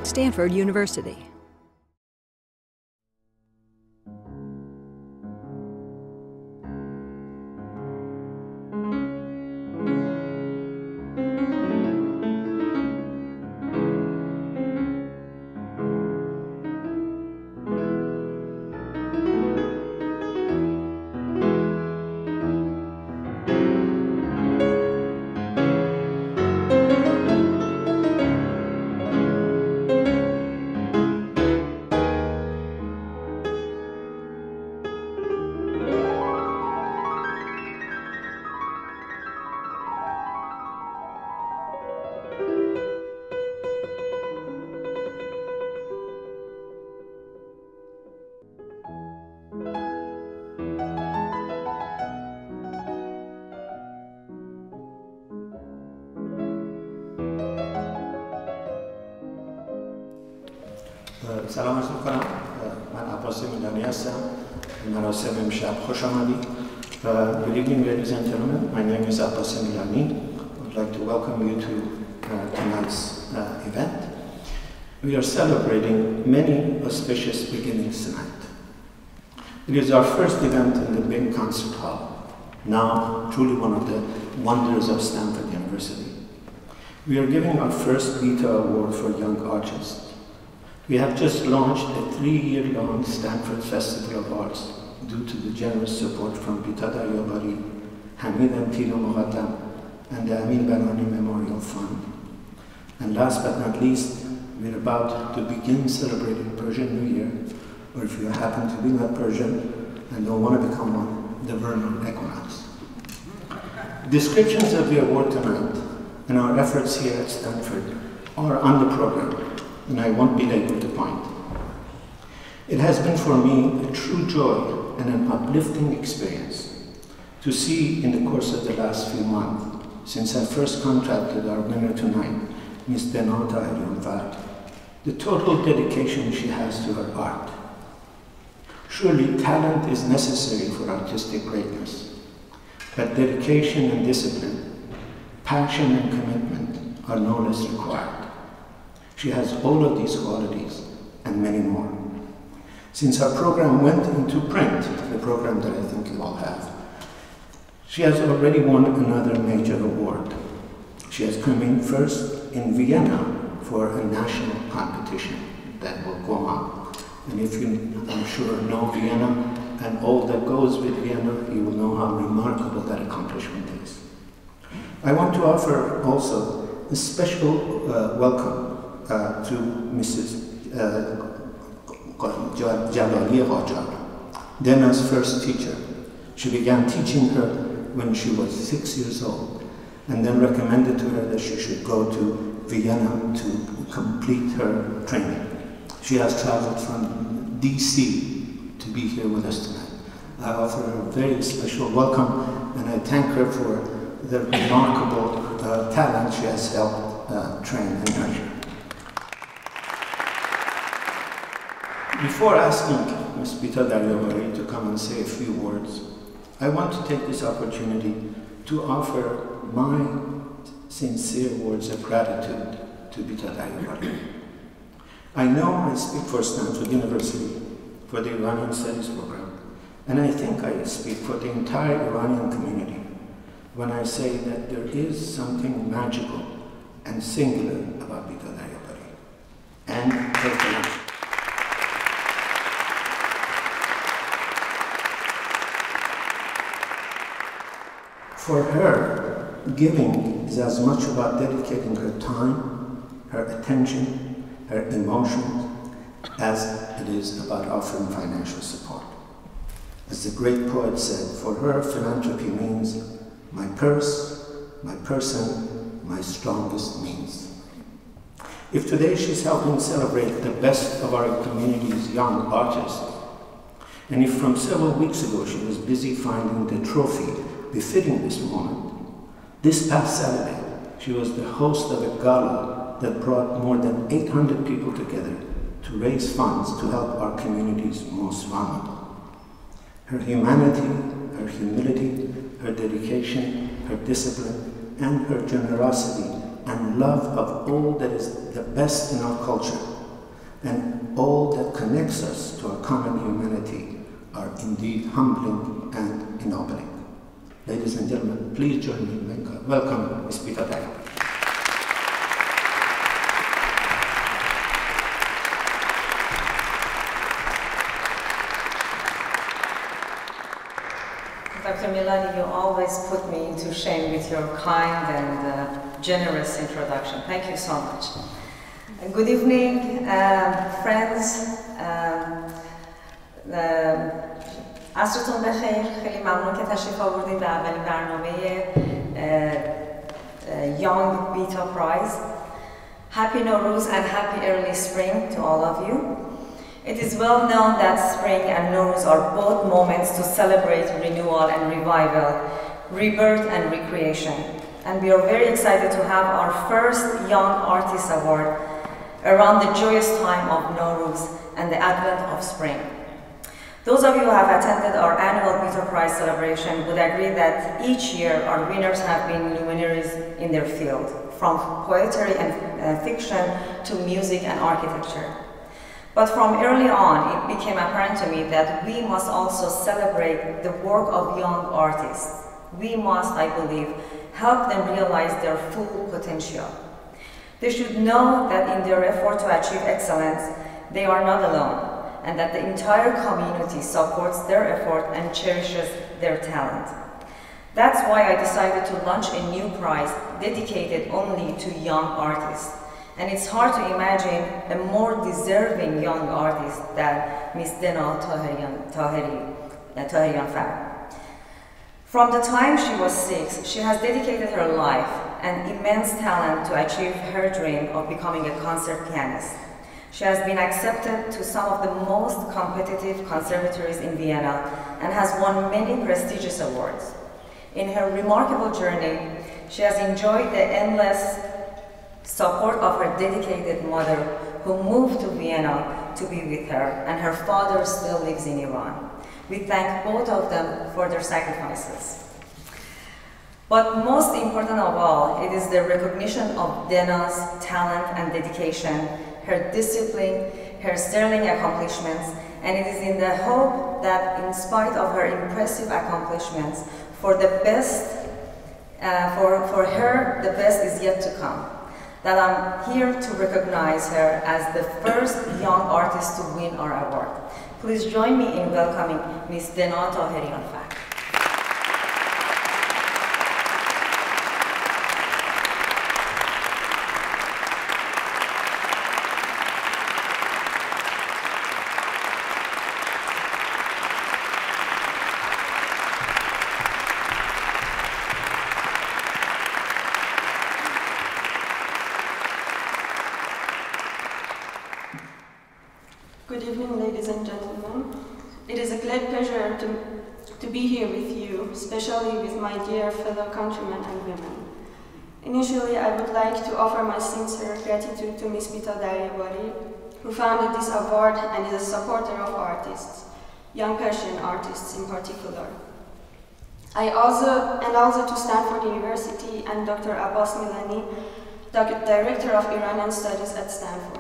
Stanford University. سلام عرض می‌کنم. من عباس میلانی هستم. مراسم امشب خوش آمدید. Good evening, ladies and gentlemen. My name is Abbas Milani. I would like to welcome you to tonight's event. We are celebrating many auspicious beginnings tonight. It is our first event in the big concert hall, now truly one of the wonders of Stanford University. We are giving our first Bita Award for Young Artists. We have just launched a 3-year-long Stanford Festival of Arts due to the generous support from Bita Daryabari, Mohammad, and the Behbahani Memorial Fund. And last but not least, we're about to begin celebrating Persian New Year, or if you happen to be not Persian and don't want to become one, the vernal equinox. Descriptions of the award tonight and our efforts here at Stanford are on the program, and I won't belabor the point. It has been for me a true joy and an uplifting experience to see in the course of the last few months, since I first contacted our winner tonight, Ms Dena Taherianfar, the total dedication she has to her art. Surely talent is necessary for artistic greatness, but dedication and discipline, passion and commitment are no less required. She has all of these qualities and many more. Since our program went into print, the program that I think you all have, she has already won another major award. She has come in first in Vienna for a national competition that will go on. And if you, I'm sure, know Vienna and all that goes with Vienna, you will know how remarkable that accomplishment is. I want to offer also a special welcome to Mrs. Dena's first teacher. She began teaching her when she was 6 years old, and then recommended to her that she should go to Vienna to complete her training. She has traveled from DC to be here with us tonight. I offer her a very special welcome, and I thank her for the remarkable talent she has helped train and nurture. Before asking Ms Bita Daryabari to come and say a few words, I want to take this opportunity to offer my sincere words of gratitude to Bita Daryabari. I know I speak for Stanford University, for the Iranian Studies program, and I think I speak for the entire Iranian community when I say that there is something magical and singular about Bita Daryabari and her collection. For her, giving is as much about dedicating her time, her attention, her emotions, as it is about offering financial support. As the great poet said, for her, philanthropy means my purse, my person, my strongest means. If today she's helping celebrate the best of our community's young artists, and if from several weeks ago she was busy finding the trophy befitting this moment, this past Saturday, she was the host of a gala that brought more than 800 people together to raise funds to help our community's most vulnerable. Her humanity, her humility, her dedication, her discipline, and her generosity and love of all that is the best in our culture and all that connects us to a common humanity are indeed humbling and ennobling. Ladies and gentlemen, please join me in welcoming Ms Bita Daryabari. Dr. Milani, you always put me to shame with your kind and generous introduction. Thank you so much. Good evening, friends. عصرتون بخیر. خیلی ممنون که تشریف آوردین به اولین برنامه Young Bita Prize. Happy Nowruz and happy early spring to all of you. It is well known that spring and Nowruz are both moments to celebrate renewal and revival, rebirth and recreation. And we are very excited to have our first Young Artist Award around the joyous time of Nowruz and the advent of spring. Those of you who have attended our annual Bita Prize celebration would agree that each year our winners have been luminaries in their field, from poetry and fiction to music and architecture. But from early on, it became apparent to me that we must also celebrate the work of young artists. We must, I believe, help them realize their full potential. They should know that in their effort to achieve excellence, they are not alone, and that the entire community supports their effort and cherishes their talent. That's why I decided to launch a new prize dedicated only to young artists. And it's hard to imagine a more deserving young artist than Ms Dena Taherianfar. From the time she was 6, she has dedicated her life and immense talent to achieve her dream of becoming a concert pianist. She has been accepted to some of the most competitive conservatories in Vienna and has won many prestigious awards. In her remarkable journey, she has enjoyed the endless support of her dedicated mother, who moved to Vienna to be with her, and her father still lives in Iran. We thank both of them for their sacrifices. But most important of all, it is the recognition of Dena's talent and dedication, her discipline, her sterling accomplishments, and it is in the hope that in spite of her impressive accomplishments, for her, the best is yet to come. That I'm here to recognize her as the first young artist to win our award. Please join me in welcoming Ms Dena Taherianfar. Good evening, ladies and gentlemen. It is a great pleasure to be here with you, especially with my dear fellow countrymen and women. Initially, I would like to offer my sincere gratitude to Ms Bita Daryabari, who founded this award and is a supporter of artists, young Persian artists in particular. Also to Stanford University and Dr. Abbas Milani, Director of Iranian Studies at Stanford.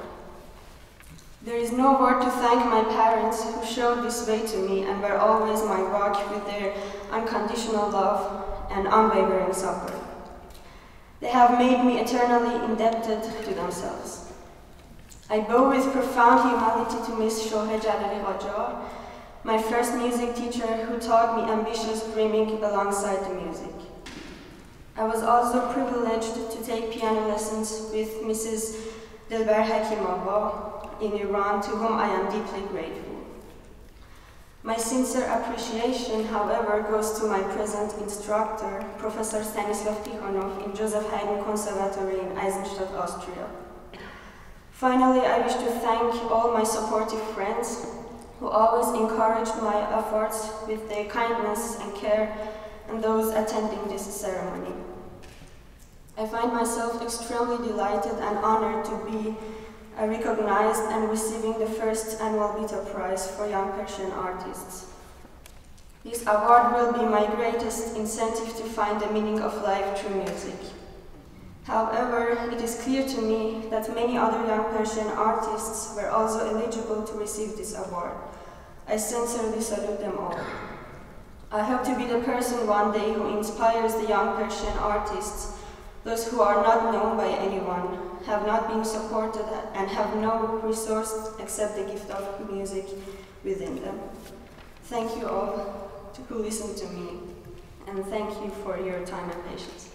There is no word to thank my parents who showed this way to me and were always my rock with their unconditional love and unwavering support. They have made me eternally indebted to themselves. I bow with profound humility to Ms Shajarian, my first music teacher who taught me ambitious dreaming alongside the music. I was also privileged to take piano lessons with Mrs. in Iran, to whom I am deeply grateful. My sincere appreciation, however, goes to my present instructor, Professor Stanislav Tikhonov, in Joseph Haydn Conservatory in Eisenstadt, Austria. Finally, I wish to thank all my supportive friends who always encouraged my efforts with their kindness and care, and those attending this ceremony. I find myself extremely delighted and honored to be recognized and receiving the first annual Bita Prize for Young Persian Artists. This award will be my greatest incentive to find the meaning of life through music. However, it is clear to me that many other young Persian artists were also eligible to receive this award. I sincerely salute them all. I hope to be the person one day who inspires the young Persian artists, those who are not known by anyone, have not been supported, and have no resource except the gift of music within them. Thank you all who listened to me, and thank you for your time and patience.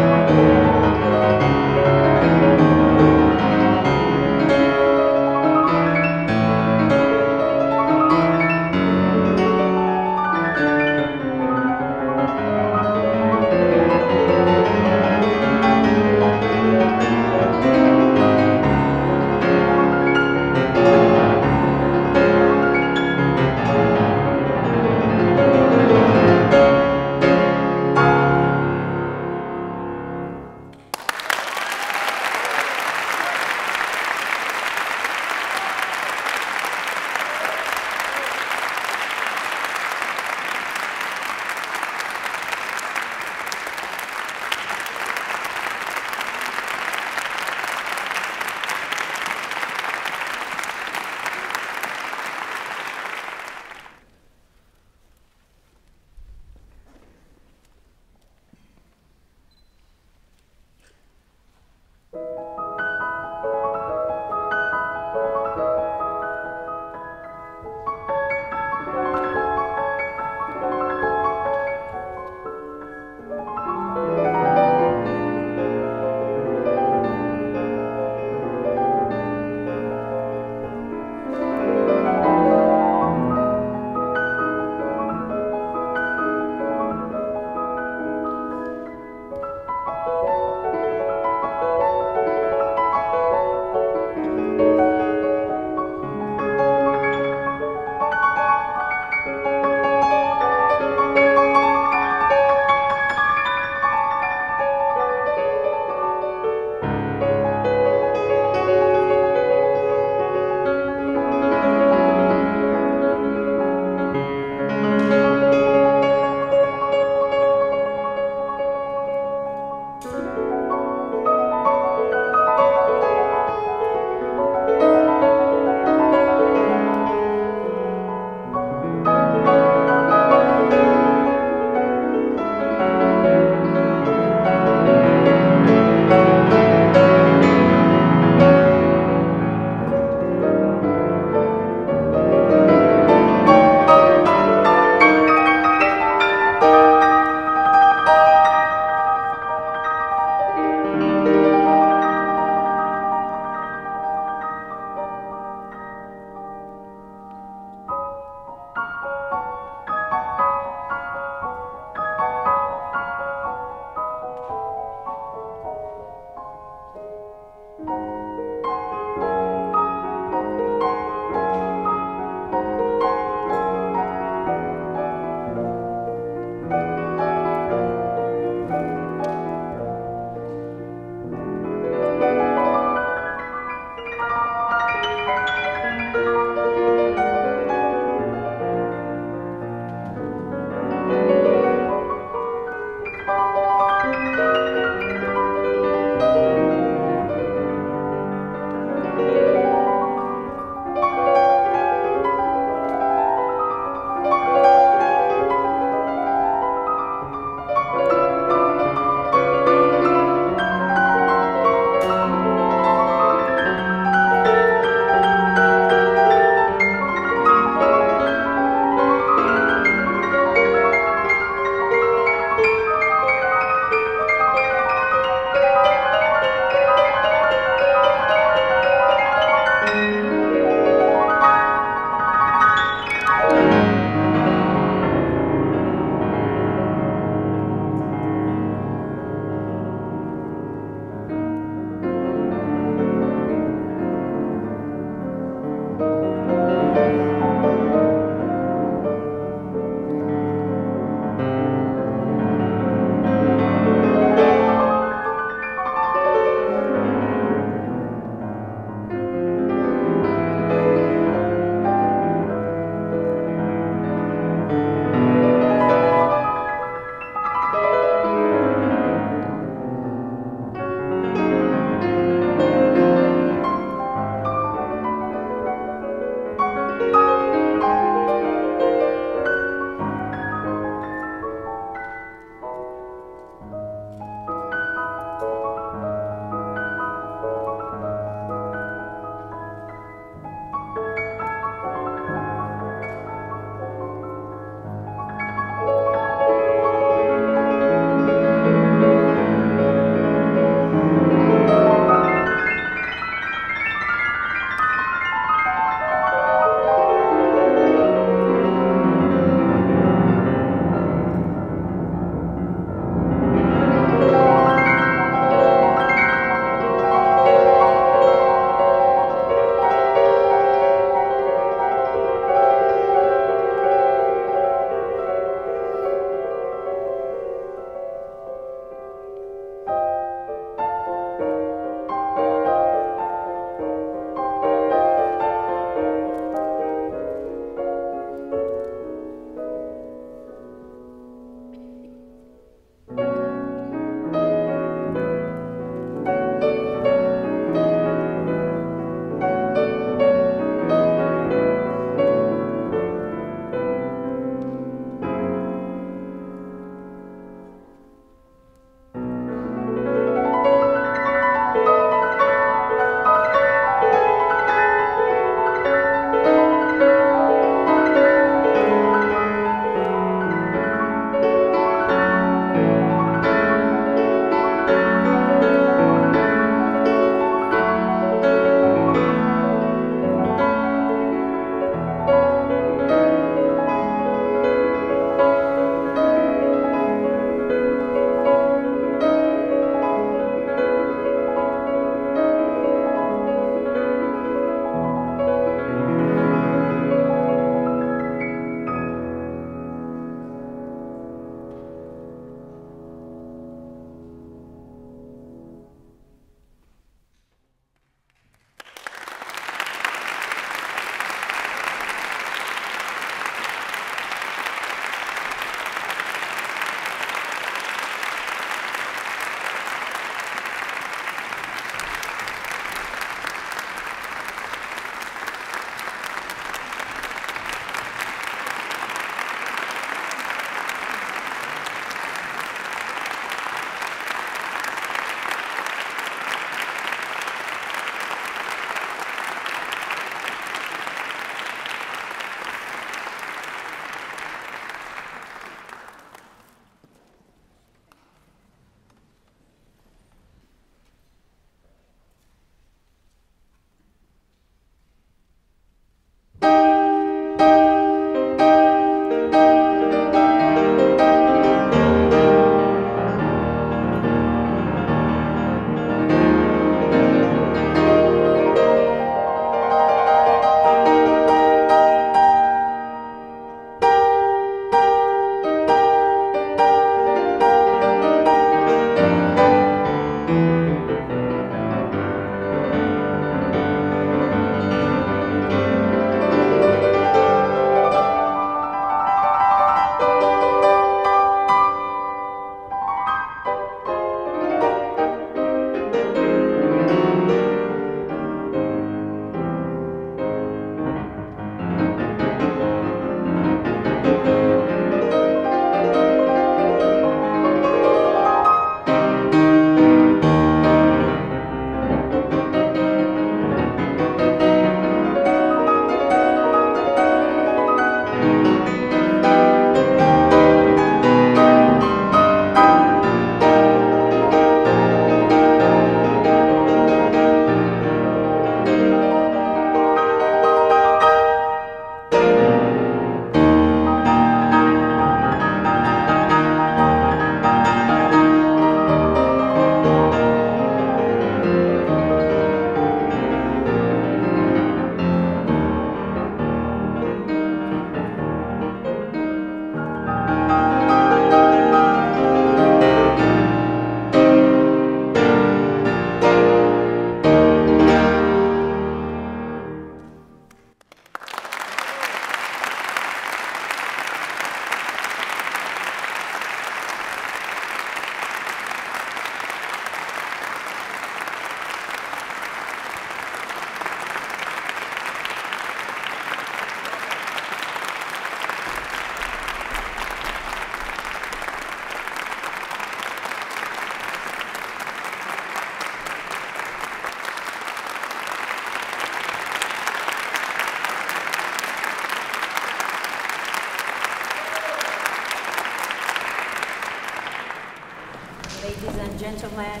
gentlemen.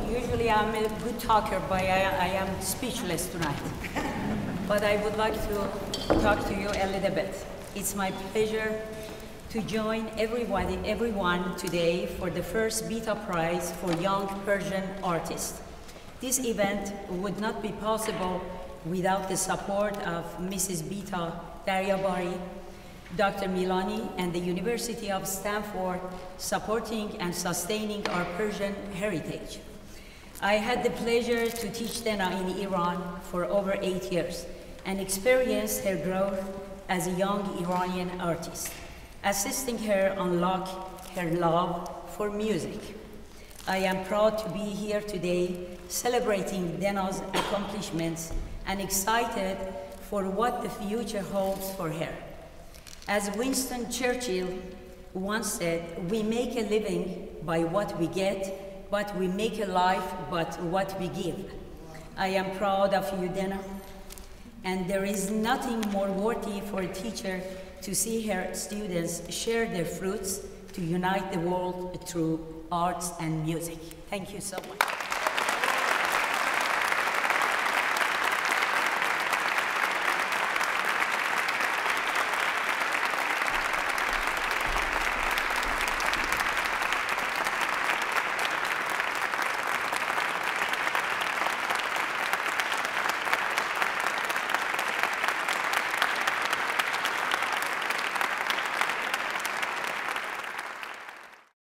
Usually I'm a good talker, but I am speechless tonight. But I would like to talk to you a little bit. It's my pleasure to join everyone today for the first Bita Prize for Young Persian Artists. This event would not be possible without the support of Ms Bita Daryabari, Dr. Milani, and the University of Stanford supporting and sustaining our Persian heritage. I had the pleasure to teach Dena in Iran for over 8 years and experienced her growth as a young Iranian artist, assisting her unlock her love for music. I am proud to be here today celebrating Dena's accomplishments and excited for what the future holds for her. As Winston Churchill once said, we make a living by what we get, but we make a life by what we give. I am proud of you, Dena, and there is nothing more worthy for a teacher to see her students share their fruits to unite the world through arts and music. Thank you so much.